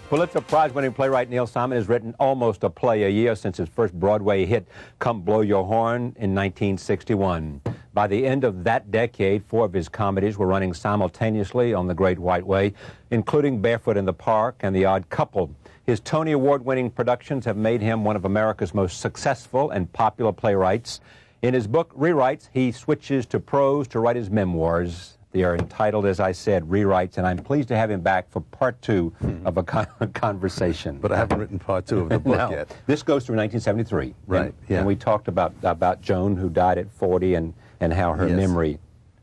Pulitzer Prize-winning playwright Neil Simon has written almost a play a year since his first Broadway hit, Come Blow Your Horn, in 1961. By the end of that decade, 4 of his comedies were running simultaneously on the Great White Way, including Barefoot in the Park and The Odd Couple. His Tony Award-winning productions have made him one of America's most successful and popular playwrights. In his book, Rewrites, he switches to prose to write his memoirs. They are entitled, as I said, Rewrites, and I'm pleased to have him back for part 2 of a conversation. But I haven't written part 2 of the book yet. This goes through 1973. Right, yeah. And we talked about Joan, who died at 40, and how her memory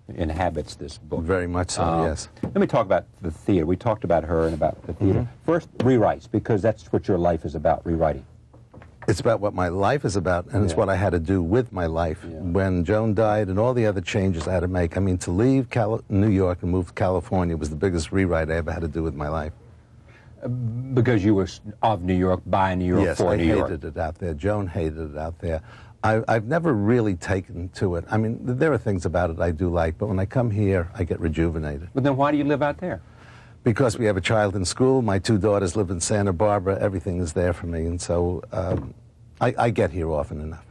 inhabits this book. Very much so, yes. Let me talk about the theater. We talked about her and about the theater. First, Rewrites, because that's what your life is about, rewriting. It's about what my life is about, and it's what I had to do with my life. Yeah. When Joan died and all the other changes I had to make, I mean, to leave New York and move to California was the biggest rewrite I ever had to do with my life. Because you were of New York, by New York, for New York. Yes, I hated it out there. Joan hated it out there. I've never really taken to it. I mean, there are things about it I do like, but when I come here, I get rejuvenated. But then why do you live out there? Because we have a child in school, my 2 daughters live in Santa Barbara, everything is there for me, and so I get here often enough.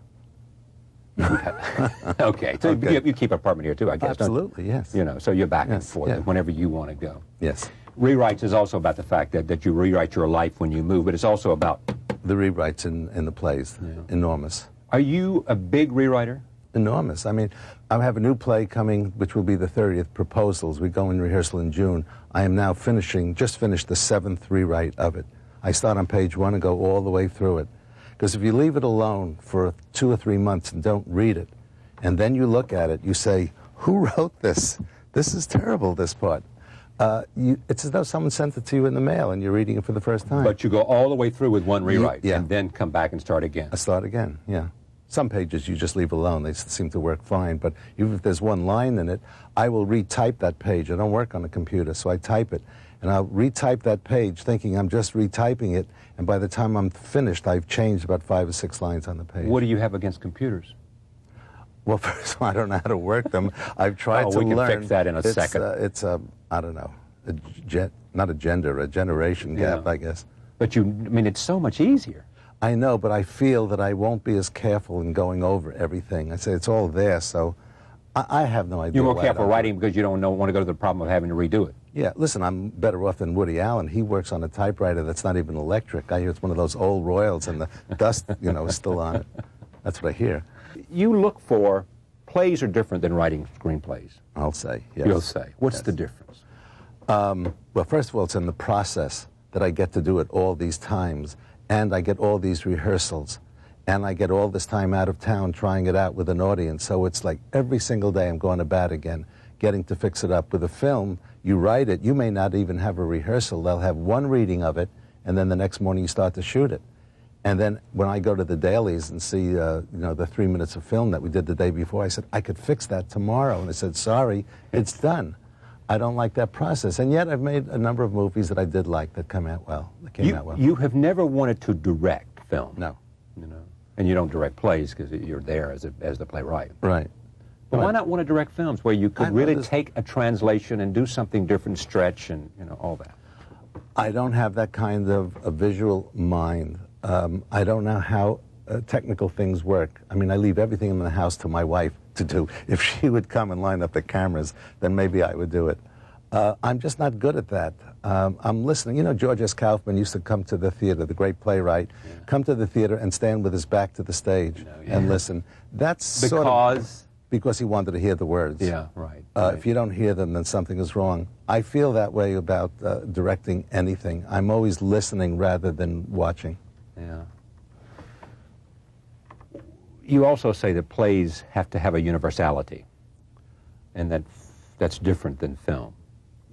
Okay, so Okay. You keep an apartment here too, I guess. Absolutely, yes. You know, so you're back and Yes, forth yeah. whenever you want to go. Yes. Rewrites is also about the fact that you rewrite your life when you move, but it's also about... The rewrites in the plays, enormous. Are you a big rewriter? Enormous. I mean, I have a new play coming, which will be the 30th, Proposals. We go in rehearsal in June. I am now just finished the 7th rewrite of it. I start on page 1 and go all the way through it. Because if you leave it alone for 2 or 3 months and don't read it, and then you look at it, you say, who wrote this? This is terrible, this part. It's as though someone sent it to you in the mail and you're reading it for the first time. But you go all the way through with one rewrite Yeah. and then come back and start again. I start again, yeah. Some pages you just leave alone. They seem to work fine. But even if there's one line in it, I will retype that page. I don't work on a computer, so I type it. And I'll retype that page thinking I'm just retyping it. And by the time I'm finished, I've changed about 5 or 6 lines on the page. What do you have against computers? Well, first of all, I don't know how to work them. I've tried to learn. We can fix that in a second. It's a, I don't know, not a gender, a generation gap, I guess. But I mean, it's so much easier. I know, but I feel that I won't be as careful in going over everything. I say it's all there, so I have no idea. You're more careful writing because you don't want to go to the problem of having to redo it. Yeah, listen, I'm better off than Woody Allen. He works on a typewriter that's not even electric. I hear it's one of those old Royals and the dust, is still on it. That's what I hear. You look for, plays are different than writing screenplays. I'll say, yes. You'll say. What's Yes. the difference? Well, first of all, it's in the process that I get to do it all these times, and I get all these rehearsals, and I get all this time out of town trying it out with an audience. So it's like every single day I'm going to bat again, getting to fix it up. With a film, you write it, you may not even have a rehearsal. They'll have one reading of it, and then the next morning you start to shoot it. And then when I go to the dailies and see, the 3 minutes of film that we did the day before, I said, I could fix that tomorrow. And they said, sorry, it's done. I don't like that process. And yet I've made a number of movies that I did like that came out well. You have never wanted to direct film. No. And you don't direct plays because you're there as the playwright. Right. But why not want to direct films where you could really take a translation and do something different, stretch, and all that? I don't have that kind of a visual mind. I don't know how technical things work. I mean, I leave everything in the house to my wife to do. If she would come and line up the cameras, then maybe I would do it. I'm just not good at that. I'm listening. George S. Kaufman used to come to the theater, the great playwright, come to the theater and stand with his back to the stage and listen. That's because he wanted to hear the words. Yeah, right. If you don't hear them, then something is wrong. I feel that way about directing anything. I'm always listening rather than watching. Yeah. You also say that plays have to have a universality, and that's different than film.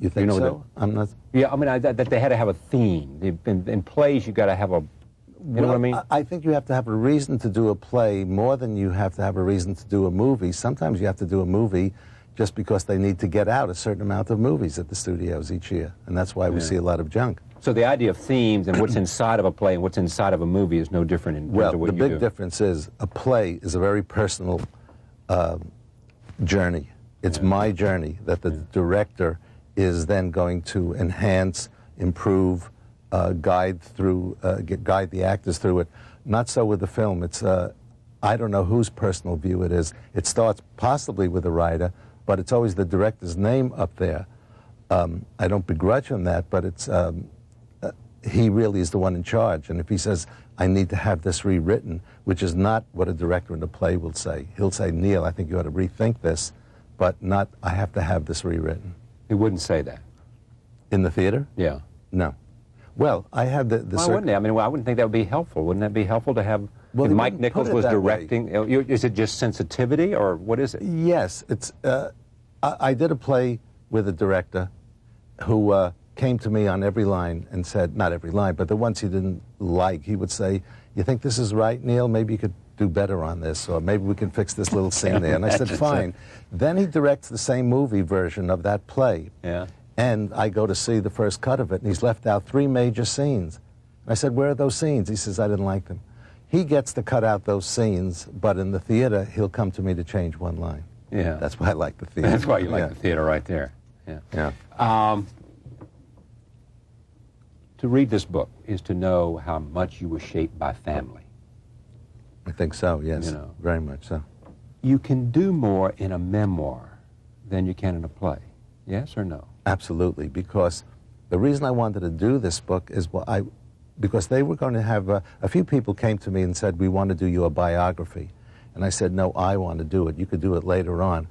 You think so? I'm not. Yeah, I mean that they had to have a theme. In plays, you got to have a. You know what I mean? I think you have to have a reason to do a play more than you have to have a reason to do a movie. Sometimes you have to do a movie just because they need to get out a certain amount of movies at the studios each year, and that's why we see a lot of junk. So the idea of themes and what's inside of a play and what's inside of a movie is no different in terms of what you do. Well, the big difference is a play is a very personal journey. It's my journey that the director is then going to enhance, improve, guide the actors through it. Not so with the film. It's I don't know whose personal view it is. It starts possibly with the writer, but it's always the director's name up there. I don't begrudge him that, but it's he really is the one in charge. And if he says, I need to have this rewritten, which is not what a director in a play will say. He'll say, Neil, I think you ought to rethink this, but not, I have to have this rewritten. He wouldn't say that. In the theater? Yeah. No. Well, I had the Why wouldn't they? I mean, well, I wouldn't think that would be helpful. Wouldn't that be helpful to have, if Mike Nichols was directing, is it just sensitivity, or what is it? Yes. It's, I did a play with a director who came to me on every line and said, not every line, but the ones he didn't like, he would say, you think this is right, Neil? Maybe you could do better on this, or maybe we can fix this little scene there. And I said, fine. Then he directs the same movie version of that play. Yeah. And I go to see the first cut of it, and he's left out 3 major scenes. I said, where are those scenes? He says, I didn't like them. He gets to cut out those scenes, but in the theater, he'll come to me to change one line. Yeah. That's why I like the theater. That's why you like the theater right there. Yeah. To read this book is to know how much you were shaped by family. I think so, yes. You know. Very much so. You can do more in a memoir than you can in a play. Yes or no? Absolutely, because the reason I wanted to do this book is because they were going to have, a few people came to me and said, we want to do your biography. And I said, no, I want to do it. You could do it later on,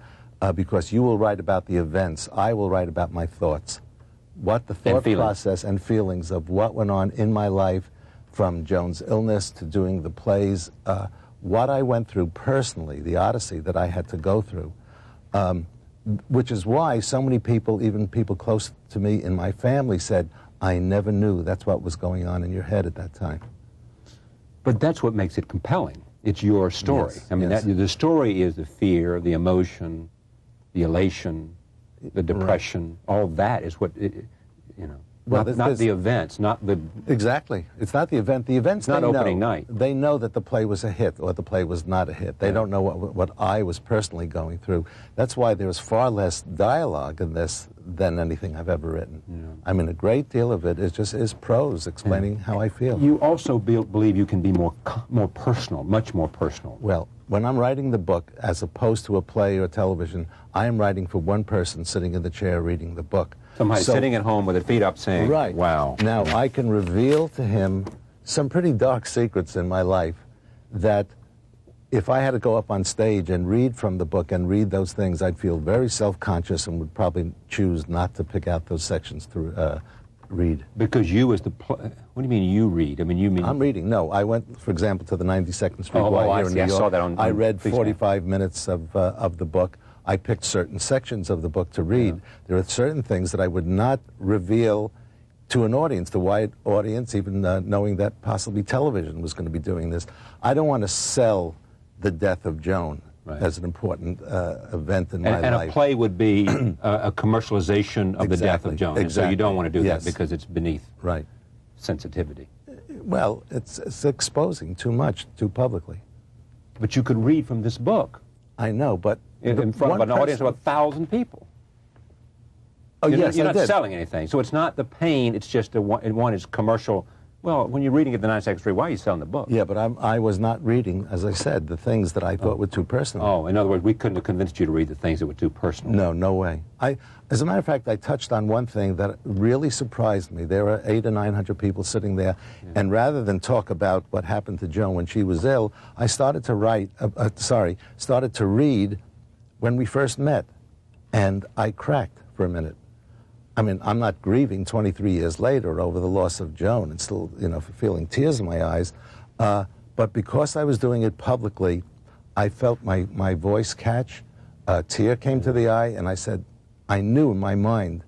because you will write about the events. I will write about my thoughts. What the thought process and feelings of what went on in my life, from Joan's illness to doing the plays, what I went through personally, the odyssey that I had to go through, which is why so many people, even people close to me in my family, said, I never knew that's what was going on in your head at that time. But that's what makes it compelling. It's your story. Yes, I mean, yes. the story is the fear, the emotion, the elation, the depression. Right. All that is what, you know, well, not the events, not the... Exactly. It's not the event. The events, not opening night. They know that the play was a hit or the play was not a hit. They don't know what I was personally going through. That's why there's far less dialogue in this than anything I've ever written. Yeah. I mean, a great deal of it is prose explaining how I feel. You also believe you can be more personal, much more personal. Well, when I'm writing the book, as opposed to a play or television, I am writing for one person sitting in the chair reading the book. Somebody sitting at home with their feet up saying, right. Wow. Now, I can reveal to him some pretty dark secrets in my life that if I had to go up on stage and read from the book and read those things, I'd feel very self-conscious and would probably choose not to pick out those sections to read. Because you as the... What do you mean you read? I mean, you mean... I'm reading. No, I went, for example, to the 92nd Street Y here in New York. I saw that on... I read 45 minutes of the book. I picked certain sections of the book to read. Yeah. There are certain things that I would not reveal to an audience, the wide audience, even knowing that possibly television was going to be doing this. I don't want to sell the death of Joan as an important event in my life. And a play would be a commercialization of the death of Joan. Exactly. So you don't want to do that because it's beneath sensitivity. Well, it's exposing too much, too publicly. But you could read from this book. I know, but... In front of an audience of 1,000 people. Oh, yes, you're not selling anything. So it's not the pain, it's just one is commercial. Well, when you're reading at the 92nd Street, why are you selling the book? Yeah, but I was not reading, as I said, the things that I thought were too personal. Oh, in other words, we couldn't have convinced you to read the things that were too personal. No, no way. As a matter of fact, I touched on one thing that really surprised me. There were 800 or 900 people sitting there, and rather than talk about what happened to Joan when she was ill, I started to read when we first met, and I cracked for a minute. I mean, I'm not grieving 23 years later over the loss of Joan and still, you know, feeling tears in my eyes. But because I was doing it publicly, I felt my voice catch. A tear came to the eye, and I said, I knew in my mind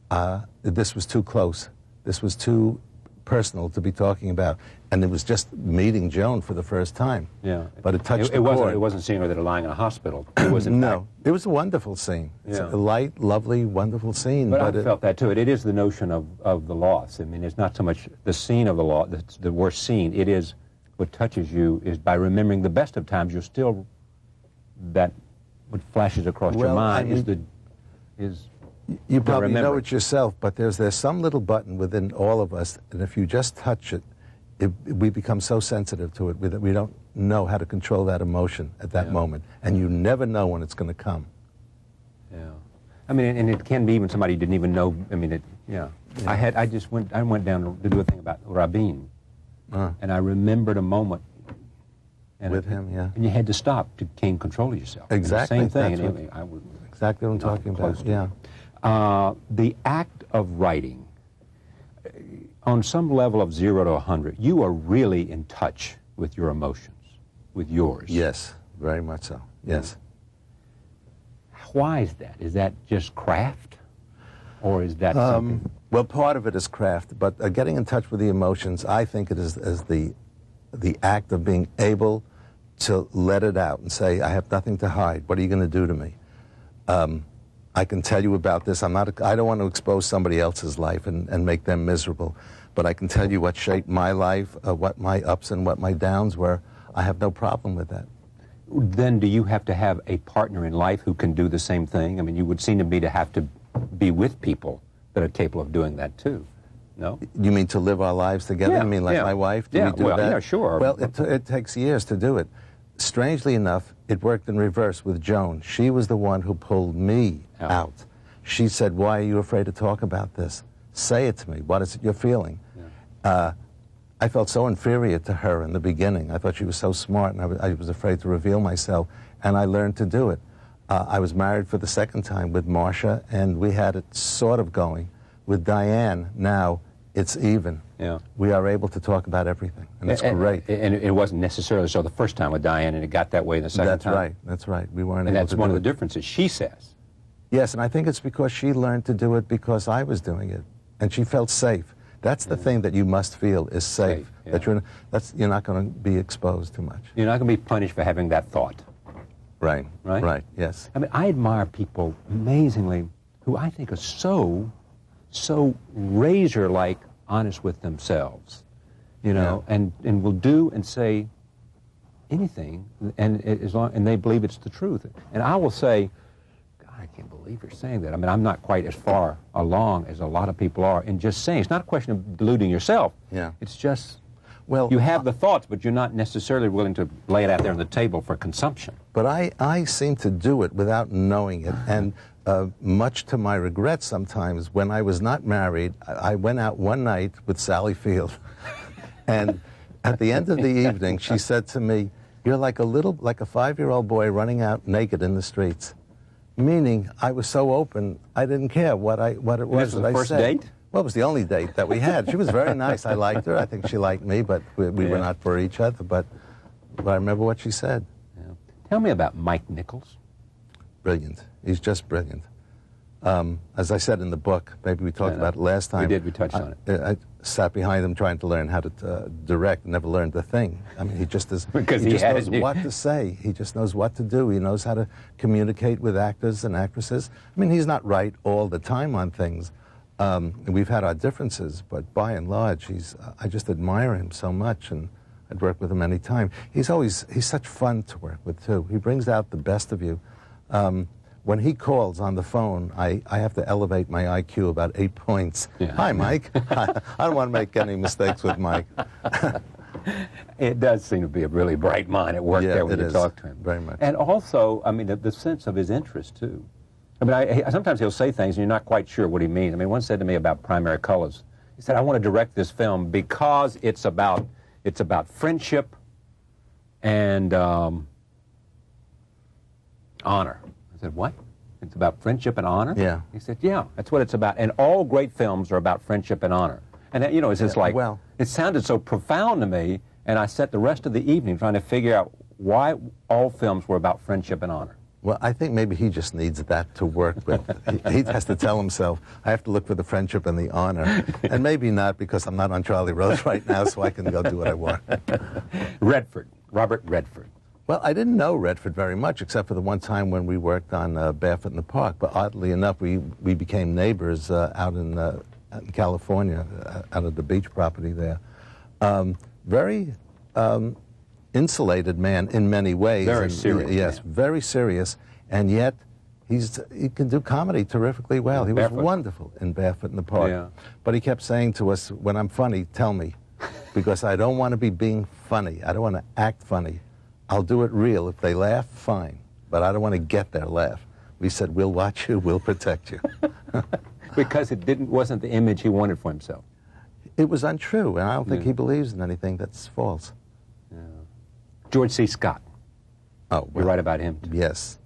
that this was too close. This was too personal to be talking about. And it was just meeting Joan for the first time. Yeah. But it touched the chord. It wasn't seeing her that are lying in a hospital. It was no. It was a wonderful scene. It's a light, lovely, wonderful scene. But I felt that too. It is the notion of the loss. I mean, it's not so much the scene of the loss, the worst scene. It is what touches you is by remembering the best of times. You're still, that what flashes across your mind is You probably know remember. it yourself, but there's some little button within all of us, and if you just touch it, we become so sensitive to it that we don't know how to control that emotion at that moment, and you never know when it's going to come. Yeah. I mean, and it can be even somebody you didn't even know. I mean, I went down to do a thing about Rabin, and I remembered a moment. And With him, yeah. And you had to stop to gain control of yourself. Exactly. Same thing. That's And I was exactly what I'm not talking close about, to yeah. it. The act of writing, on some level of 0 to 100, you are really in touch with your emotions, with yours. Yes, very much so, yes. Why is that? Is that just craft? Or is that something? Well, part of it is craft, but getting in touch with the emotions, I think it is as the act of being able to let it out and say, I have nothing to hide. What are you going to do to me? I can tell you about this. I don't want to expose somebody else's life and make them miserable, but I can tell you what shaped my life, what my ups and what my downs were. I have no problem with that. Then do you have to have a partner in life who can do the same thing? I mean, you would seem to me to have to be with people that are capable of doing that too. No? You mean to live our lives together? Yeah, You mean like yeah. my wife? Do Yeah, we do well, that? yeah, sure. Well, it takes years to do it. Strangely enough, it worked in reverse with Joan. She was the one who pulled me out. She said, why are you afraid to talk about this? Say it to me. What is it you're feeling? Yeah. I felt so inferior to her in the beginning. I thought she was so smart, and I was afraid to reveal myself, and I learned to do it. I was married for the second time with Marcia, and we had it sort of going. With Diane, now it's even. Yeah. We are able to talk about everything, and it's great. And it wasn't necessarily so the first time with Diane, and it got that way the second time. That's right. That's right. We weren't And able that's to one do of the it. differences, she says. Yes, and I think it's because she learned to do it because I was doing it, and she felt safe. That's the thing that you must feel is safe. yeah. That you're not going to be exposed too much. You're not going to be punished for having that thought. Right. Right? Right. Yes. I mean, I admire people, amazingly, who I think are so razor-like honest with themselves, you know, and will do and say anything, and they believe it's the truth. And I will say, God, I can't believe you're saying that. I mean, I'm not quite as far along as a lot of people are in just saying. It's not a question of deluding yourself. Yeah. It's just, well, you have the thoughts, but you're not necessarily willing to lay it out there on the table for consumption. But I seem to do it without knowing it, and much to my regret sometimes, when I was not married, I went out one night with Sally Field, and at the end of the evening, she said to me, "You're like a 5-year-old boy running out naked in the streets," meaning I was so open, I didn't care what it was this was that the I first said. date? Well, it was the only date that we had. She was very nice. I liked her. I think she liked me, but we were not for each other. But I remember what she said. Yeah. Tell me about Mike Nichols. Brilliant. He's just brilliant. As I said in the book, maybe we talked about it last time. We did. We touched on it. I sat behind him trying to learn how to direct. Never learned a thing. I mean, he just is. Because he just had knows it. what to say. He just knows what to do. He knows how to communicate with actors and actresses. I mean, he's not right all the time on things. We've had our differences, but by and large, I just admire him so much, and I'd work with him any time. He's such fun to work with too. He brings out the best of you. When he calls on the phone, I have to elevate my IQ about 8 points. Yeah. Hi, Mike. I don't want to make any mistakes with Mike. It does seem to be a really bright mind at work there when you talk to him. Very much. And also, I mean, the sense of his interest, too. I mean, sometimes he'll say things and you're not quite sure what he means. I mean, one said to me about Primary Colors. He said, I want to direct this film because it's about friendship and honor. I said, what? It's about friendship and honor? Yeah. He said, yeah, that's what it's about. And all great films are about friendship and honor. And, that, you know, it's just like, well, it sounded so profound to me, and I spent the rest of the evening trying to figure out why all films were about friendship and honor. Well, I think maybe he just needs that to work with. He has to tell himself, I have to look for the friendship and the honor. And maybe not, because I'm not on Charlie Rose right now, so I can go do what I want. Redford, Robert Redford. Well, I didn't know Redford very much, except for the one time when we worked on Barefoot in the Park. But oddly enough, we became neighbors out in California, out of the beach property there. Very insulated man in many ways. Very serious. Yes, man. very serious. And yet, he can do comedy terrifically well. He was Barefoot. wonderful in Barefoot in the Park. Yeah. But he kept saying to us, when I'm funny, tell me, because I don't want to be being funny. I don't want to act funny. I'll do it real. If they laugh, fine. But I don't want to get their laugh. We said, we'll watch you, we'll protect you. Because it wasn't the image he wanted for himself. It was untrue, and I don't think he believes in anything that's false. George C. Scott. Oh, You write about him, too. Yes,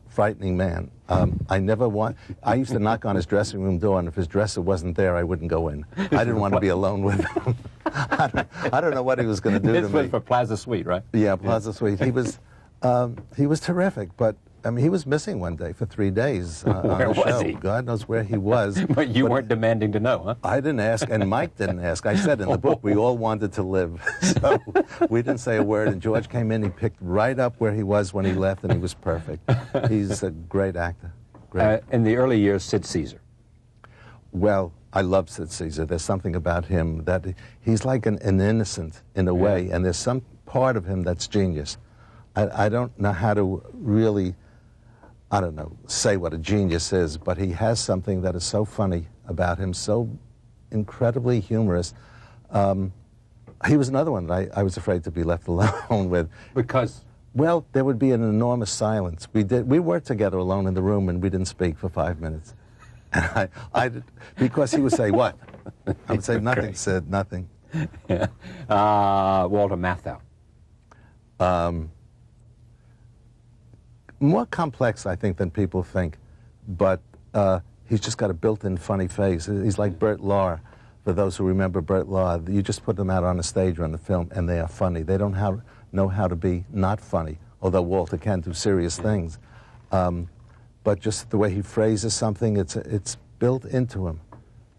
frightening man. I used to knock on his dressing room door, and if his dresser wasn't there, I wouldn't go in. I didn't want to be alone with him. I don't know what he was going to do to This me. was for Plaza Suite, right? Yeah, Plaza Suite. He was terrific, but I mean, he was missing one day for 3 days on Where the was show. he? God knows where he was. But you weren't demanding to know, huh? I didn't ask, and Mike didn't ask. I said in the book, we all wanted to live. So we didn't say a word, and George came in, he picked right up where he was when he left, and he was perfect. He's a great actor. Great. In the early years, Sid Caesar. Well, I love Sid Caesar. There's something about him that he's like an innocent in a way, and there's some part of him that's genius. I don't know how to really, I don't know, say what a genius is, but he has something that is so funny about him, so incredibly humorous. He was another one that I was afraid to be left alone with. Because? Well, there would be an enormous silence. We were together alone in the room, and we didn't speak for 5 minutes. And because he would say, what? I would say, nothing, Great. Sid, nothing. Yeah. Walter Matthau. More complex, I think, than people think, but he's just got a built-in funny face. He's like Bert Lahr. For those who remember Bert Lahr, you just put them out on a stage or on the film, and they are funny. They don't know how to be not funny, although Walter can do serious things. But just the way he phrases something, it's built into him.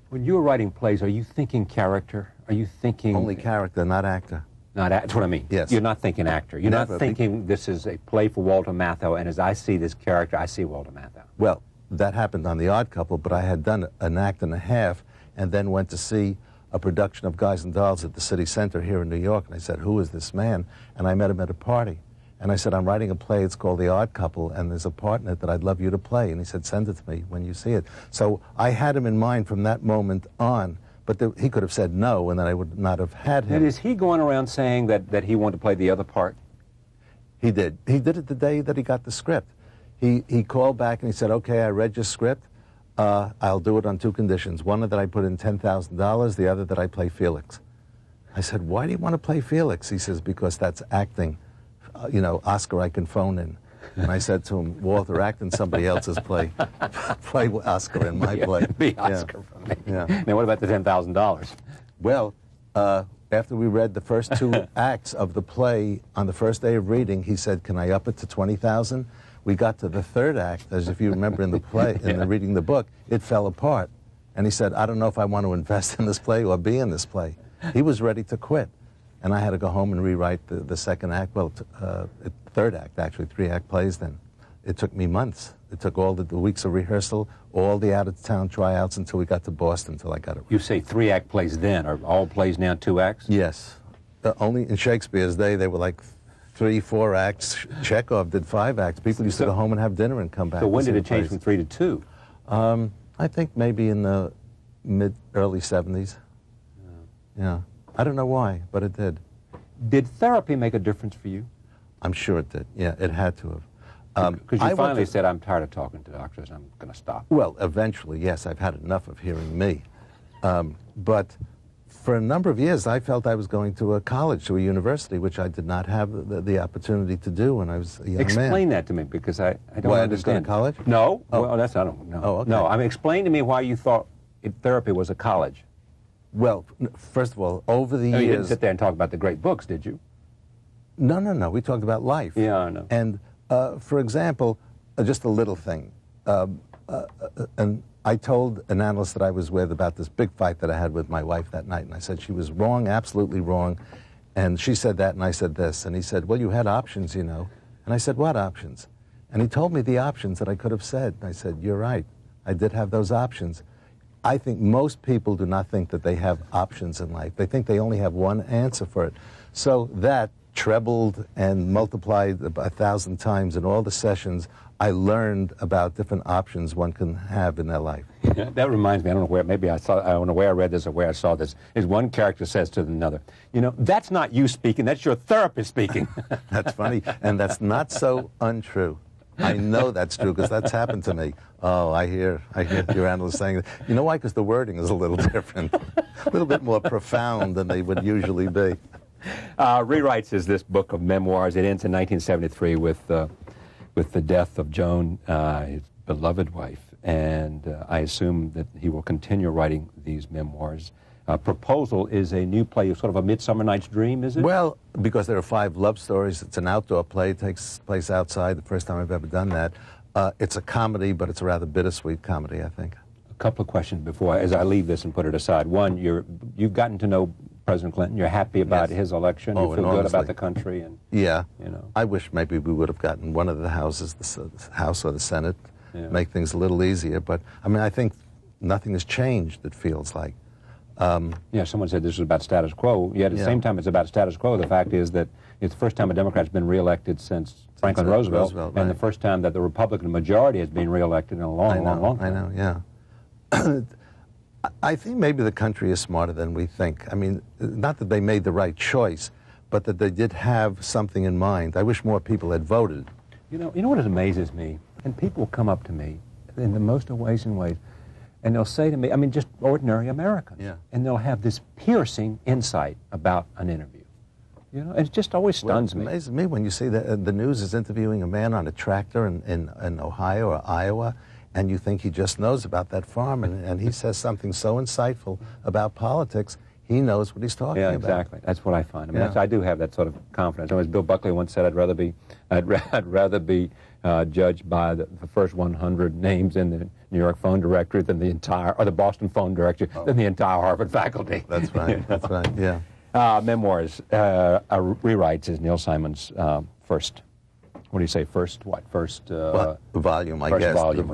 When you were writing plays, are you thinking character? Are you thinking... Only character, not actor. That's what I mean. Yes. You're not thinking actor. You're Never. not thinking this is a play for Walter Matthau, and as I see this character, I see Walter Matthau. Well, that happened on The Odd Couple, but I had done an act and a half and then went to see a production of Guys and Dolls at the City Center here in New York, and I said, who is this man? And I met him at a party. And I said, I'm writing a play, it's called The Odd Couple, and there's a part in it that I'd love you to play. And he said, send it to me when you see it. So I had him in mind from that moment on, but he could have said no, and then I would not have had him. And is he going around saying that he wanted to play the other part? He did. He did it the day that he got the script. He called back and he said, okay, I read your script. I'll do it on 2 conditions. One, that I put in $10,000, the other, that I play Felix. I said, why do you want to play Felix? He says, because that's acting. You know, Oscar I can phone in. And I said to him, Walter, act in somebody else's play. Play Oscar in my play. Be Oscar for me. Yeah. Now, what about the $10,000? Well, after we read the first 2 acts of the play on the first day of reading, he said, can I up it to 20,000? We got to the 3rd act, as if you remember in the play, in the reading the book, it fell apart. And he said, I don't know if I want to invest in this play or be in this play. He was ready to quit. And I had to go home and rewrite the 2nd act, well, 3rd act, actually, 3-act plays then. It took me months. It took all the weeks of rehearsal, all the out-of-town tryouts until we got to Boston, until I got it. You say 3-act plays then. Are all plays now 2 acts? Yes. Only in Shakespeare's day, they were like 3, 4 acts. Chekhov did 5 acts. People used to go home and have dinner and come back. So when to did see it change the from 3 to 2? plays. I think maybe in the early 70s. Yeah. I don't know why, but it did. Did therapy make a difference for you? I'm sure it did. Yeah, it had to have. Because you finally said, I'm tired of talking to doctors, I'm going to stop. Well, eventually, yes, I've had enough of hearing me. But for a number of years, I felt I was going to a college, to a university, which I did not have the opportunity to do when I was a young man. Explain that to me, because I don't Why I didn't go to understand. college? No. Oh. Well, that's, I don't know. Oh, okay. No, I mean, explain to me why you thought therapy was a college. Well, first of all, over the No, you didn't years... sit there and talk about the great books, did you? No, no, no. We talked about life. Yeah, I know. And, for example, just a little thing. And I told an analyst that I was with about this big fight that I had with my wife that night, and I said she was wrong, absolutely wrong. And she said that, and I said this. And he said, well, you had options, you know. And I said, what options? And he told me the options that I could have said. And I said, you're right. I did have those options. I think most people do not think that they have options in life. They think they only have one answer for it. So that trebled and multiplied 1,000 times in all the sessions, I learned about different options one can have in their life. That reminds me, I don't know where, maybe I don't know where I read this or where I saw this, is one character says to another, you know, that's not you speaking, that's your therapist speaking. That's funny, and that's not so untrue. I know that's true because that's happened to me. Oh, I hear your analysts saying that. You know why? Because the wording is a little different, a little bit more profound than they would usually be. Rewrites is this book of memoirs. It ends in 1973 with the death of Joan, his beloved wife, and I assume that he will continue writing these memoirs. Proposal is a new play, sort of a Midsummer Night's Dream, is it? Well, because there are 5 love stories, it's an outdoor play, it takes place outside, the first time I've ever done that. It's a comedy, but it's a rather bittersweet comedy, I think. A couple of questions before, as I leave this and put it aside. One, you've gotten to know President Clinton. You're happy about his election. You feel good about the country, and yeah. You know. I wish maybe we would have gotten one of the houses, the House or the Senate, make things a little easier. But I mean, I think nothing has changed. It feels like. Yeah, someone said this was about status quo. Yet at the same time, it's about status quo. The fact is that it's the first time a Democrat's been reelected since Franklin Roosevelt, right. and the first time that the Republican majority has been reelected in a long time. I know. Yeah. I think maybe the country is smarter than we think. I mean, not that they made the right choice, but that they did have something in mind. I wish more people had voted. You know what amazes me? And people come up to me in the most amazing ways, and they'll say to me, I mean, just ordinary Americans, and they'll have this piercing insight about an interview. You know, it just always stuns me. It amazes me when you see that the news is interviewing a man on a tractor in Ohio or Iowa, and you think he just knows about that farm, and he says something so insightful about politics, he knows what he's talking about. Yeah, exactly. That's what I find. I mean, I do have that sort of confidence. As Bill Buckley once said, I'd rather be judged by the first 100 names in the New York phone directory than the entire, or the Boston phone directory, than the entire Harvard faculty. That's right. That's right. Yeah. Memoirs, Rewrites is Neil Simon's first. What do you say? First what? First volume, I first guess. Volume.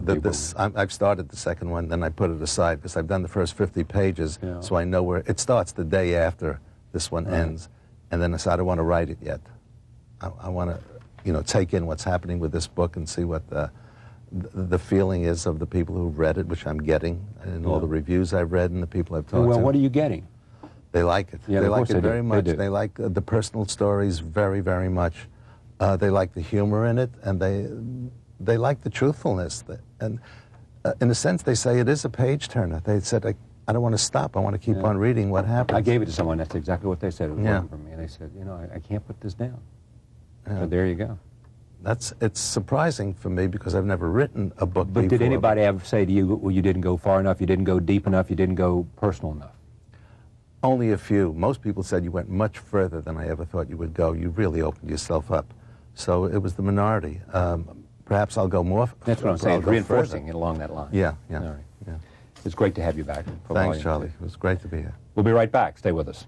I've started the second one, then I put it aside because I've done the first 50 pages, so I know where it starts the day after this one ends, and then I said I don't want to write it yet. I want to, you know, take in what's happening with this book and see what the feeling is of the people who've read it, which I'm getting, and all the reviews I've read and the people I've talked to. Well, what are you getting? They like it. Yeah, they like it very much. They do. They like the personal stories very, very much. They like the humor in it, and they like the truthfulness. And in a sense, they say it is a page-turner. They said, I don't want to stop. I want to keep on reading what happens. I gave it to someone. That's exactly what they said. It was working for me. And they said, you know, I can't put this down. So there you go. It's surprising for me because I've never written a book before. But did anybody ever say to you, well, you didn't go far enough, you didn't go deep enough, you didn't go personal enough? Only a few. Most people said you went much further than I ever thought you would go. You really opened yourself up. So it was the minority. Perhaps I'll go more. That's what I'm saying, reinforcing it along that line. Yeah. All right. It's great to have you back. Thanks, Charlie. It was great to be here. We'll be right back. Stay with us.